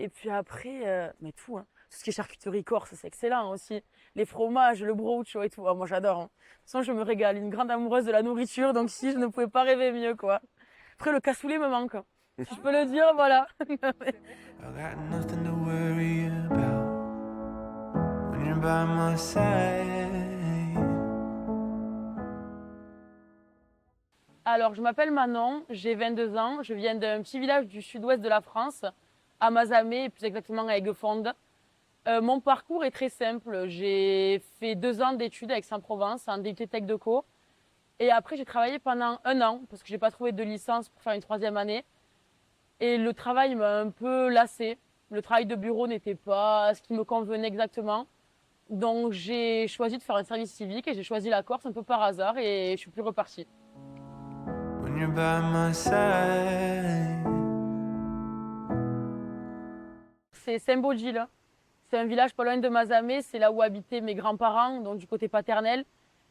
Et puis après, mais tout, hein. Tout ce qui est charcuterie corse, c'est excellent aussi. Les fromages, le brocho et tout. Ah, moi, j'adore, hein. De toute façon, je me régale. Une grande amoureuse de la nourriture, donc si je ne pouvais pas rêver mieux, quoi. Après, le cassoulet me manque, hein. Si je peux le dire, voilà. I got nothing to worry about when you're by my side. Alors, je m'appelle Manon, j'ai 22 ans. Je viens d'un petit village du sud-ouest de la France, à Mazamet, plus exactement à Aiguefonde. Mon parcours est très simple. J'ai fait 2 ans d'études à Aix-en-Provence, en DUT Tech de Co. Et après, j'ai travaillé pendant 1 an, parce que j'ai pas trouvé de licence pour faire une 3e année. Et le travail m'a un peu lassée. Le travail de bureau n'était pas ce qui me convenait exactement. Donc, j'ai choisi de faire un service civique et j'ai choisi la Corse un peu par hasard et je suis plus repartie. When you're by my side. C'est Saint-Baudile. C'est un village pas loin de Mazamet. C'est là où habitaient mes grands-parents, donc du côté paternel.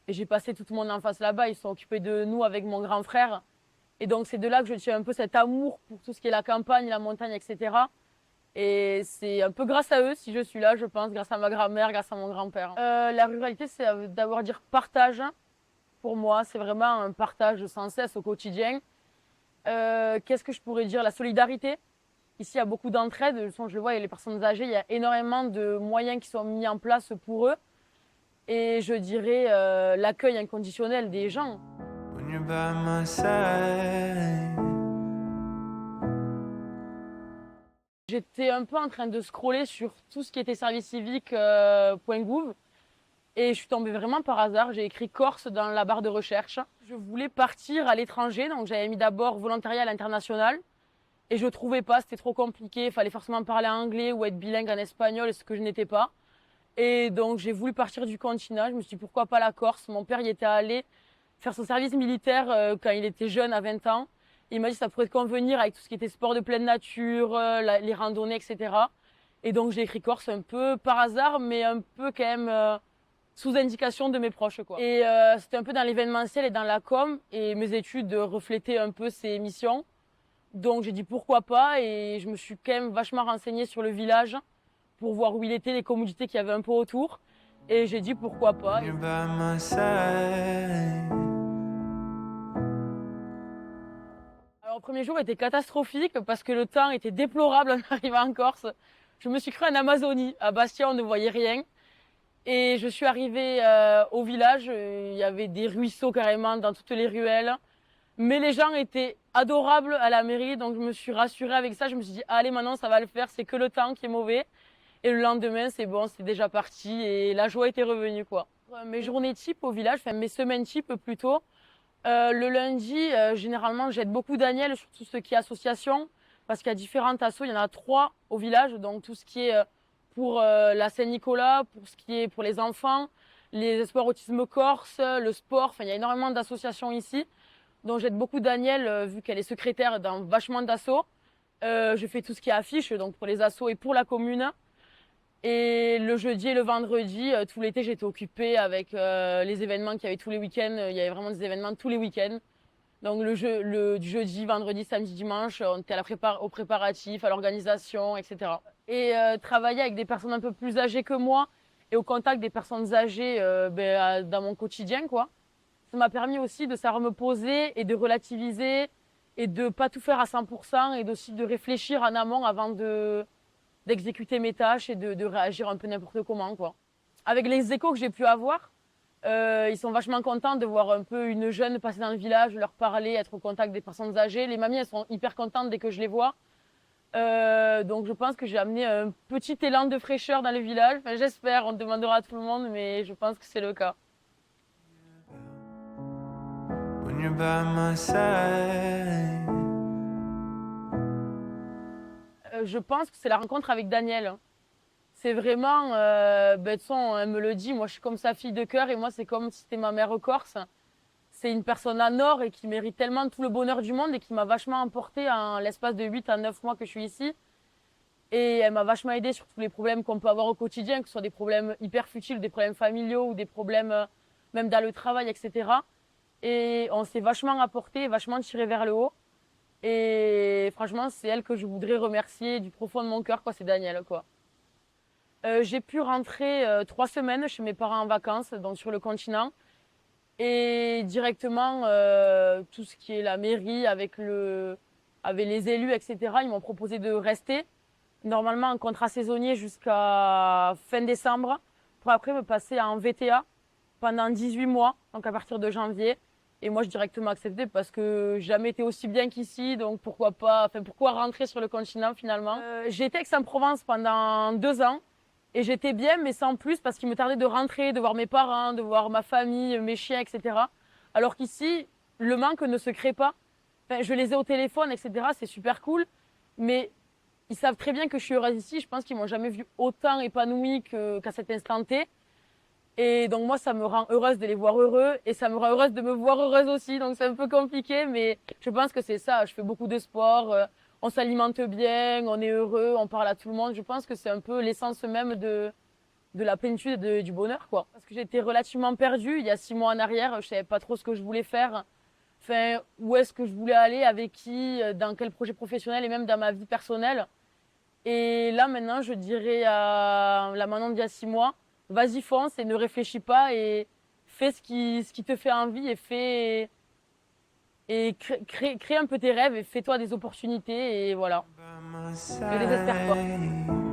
Et j'ai passé toute mon enfance là-bas. Ils sont occupés de nous avec mon grand frère. Et donc, c'est de là que je tiens un peu cet amour pour tout ce qui est la campagne, la montagne, etc. Et c'est un peu grâce à eux si je suis là, je pense, grâce à ma grand-mère, grâce à mon grand-père. La ruralité, c'est d'avoir dire partage. Pour moi, c'est vraiment un partage sans cesse au quotidien. Qu'est-ce que je pourrais dire? La solidarité. Ici, il y a beaucoup d'entraide. Je le vois, il y a les personnes âgées, il y a énormément de moyens qui sont mis en place pour eux. Et je dirais l'accueil inconditionnel des gens. When you're by my side. J'étais un peu en train de scroller sur tout ce qui était service civique .gouv et je suis tombée vraiment par hasard. J'ai écrit Corse dans la barre de recherche. Je voulais partir à l'étranger, donc j'avais mis d'abord volontariat à l'international et je trouvais pas, c'était trop compliqué. Il fallait forcément parler anglais ou être bilingue en espagnol, ce que je n'étais pas. Et donc j'ai voulu partir du continent. Je me suis dit pourquoi pas la Corse. Mon père y était allé faire son service militaire quand il était jeune, à 20 ans. Il m'a dit que ça pourrait te convenir avec tout ce qui était sport de pleine nature, les randonnées, etc. Et donc j'ai écrit Corse un peu par hasard, mais un peu quand même sous indication de mes proches, quoi. Et c'était un peu dans l'événementiel et dans la com, et mes études reflétaient un peu ces missions. Donc j'ai dit pourquoi pas, et je me suis quand même vachement renseignée sur le village pour voir où il était, les commodités qu'il y avait un peu autour. Et j'ai dit pourquoi pas. When you're by my side. Alors, le premier jour était catastrophique parce que le temps était déplorable en arrivant en Corse. Je me suis cru en Amazonie. À Bastia, on ne voyait rien. Et je suis arrivée au village. Il y avait des ruisseaux carrément dans toutes les ruelles. Mais les gens étaient adorables à la mairie. Donc, je me suis rassurée avec ça. Je me suis dit, allez, maintenant, ça va le faire. C'est que le temps qui est mauvais. Et le lendemain, c'est bon, c'est déjà parti. Et la joie était revenue, quoi. Mes journées type au village, enfin mes semaines type plutôt. Le lundi, généralement, j'aide beaucoup Daniel sur tout ce qui est association, parce qu'il y a différentes assos. Il y en a 3 au village, donc tout ce qui est pour la Saint-Nicolas, pour ce qui est pour les enfants, les espoirs autisme corse, le sport. Enfin, il y a énormément d'associations ici. Donc j'aide beaucoup Daniel, vu qu'elle est secrétaire dans vachement d'assos. Je fais tout ce qui est affiche, donc pour les assos et pour la commune. Et le jeudi et le vendredi, tout l'été, j'étais occupée avec les événements qu'il y avait tous les week-ends. Il y avait vraiment des événements tous les week-ends. Donc du jeudi, vendredi, samedi, dimanche, on était aux préparatifs, à l'organisation, etc. Et travailler avec des personnes un peu plus âgées que moi et au contact des personnes âgées dans mon quotidien, quoi. Ça m'a permis aussi de savoir me poser et de relativiser et de pas tout faire à 100% et aussi de réfléchir en amont avant d'exécuter mes tâches et de réagir un peu n'importe comment, quoi. Avec les échos que j'ai pu avoir, ils sont vachement contents de voir un peu une jeune passer dans le village, leur parler, être au contact des personnes âgées. Les mamies, elles sont hyper contentes dès que je les vois. Donc je pense que j'ai amené un petit élan de fraîcheur dans le village. Enfin, j'espère, on demandera à tout le monde, mais je pense que c'est le cas. When you're by my side. Je pense que c'est la rencontre avec Daniel. C'est vraiment, de toute façon, elle me le dit, moi je suis comme sa fille de cœur et moi c'est comme si c'était ma mère corse. C'est une personne en or et qui mérite tellement tout le bonheur du monde et qui m'a vachement emportée en l'espace de 8 à 9 mois que je suis ici. Et elle m'a vachement aidée sur tous les problèmes qu'on peut avoir au quotidien, que ce soit des problèmes hyper futiles, des problèmes familiaux ou des problèmes même dans le travail, etc. Et on s'est vachement apporté, vachement tiré vers le haut. Et franchement, c'est elle que je voudrais remercier du profond de mon cœur, quoi. C'est Danielle, quoi. J'ai pu rentrer 3 semaines chez mes parents en vacances, donc sur le continent. Et directement, tout ce qui est la mairie avec les élus, etc., ils m'ont proposé de rester. Normalement, en contrat saisonnier jusqu'à fin décembre, pour après me passer en VTA pendant 18 mois, donc à partir de janvier. Et moi, j'ai directement accepté parce que j'ai jamais été aussi bien qu'ici, donc pourquoi pas, enfin, pourquoi rentrer sur le continent finalement. J'ai été à Aix-en-Provence pendant 2 ans et j'étais bien, mais sans plus parce qu'il me tardait de rentrer, de voir mes parents, de voir ma famille, mes chiens, etc. Alors qu'ici, le manque ne se crée pas. Enfin, je les ai au téléphone, etc. C'est super cool, mais ils savent très bien que je suis heureuse ici. Je pense qu'ils m'ont jamais vu autant épanouie qu'à cet instant T. Et donc moi, ça me rend heureuse de les voir heureux et ça me rend heureuse de me voir heureuse aussi. Donc c'est un peu compliqué, mais je pense que c'est ça. Je fais beaucoup de sport, on s'alimente bien, on est heureux, on parle à tout le monde. Je pense que c'est un peu l'essence même de la plénitude et du bonheur, quoi. Parce que j'étais relativement perdue il y a 6 mois en arrière. Je savais pas trop ce que je voulais faire. Enfin, où est-ce que je voulais aller, avec qui, dans quel projet professionnel et même dans ma vie personnelle. Et là, maintenant, je dirais à la Manon d'il y a 6 mois, vas-y, fonce et ne réfléchis pas et fais ce qui te fait envie et crée un peu tes rêves et fais-toi des opportunités et voilà. by my Ne désespère pas. side.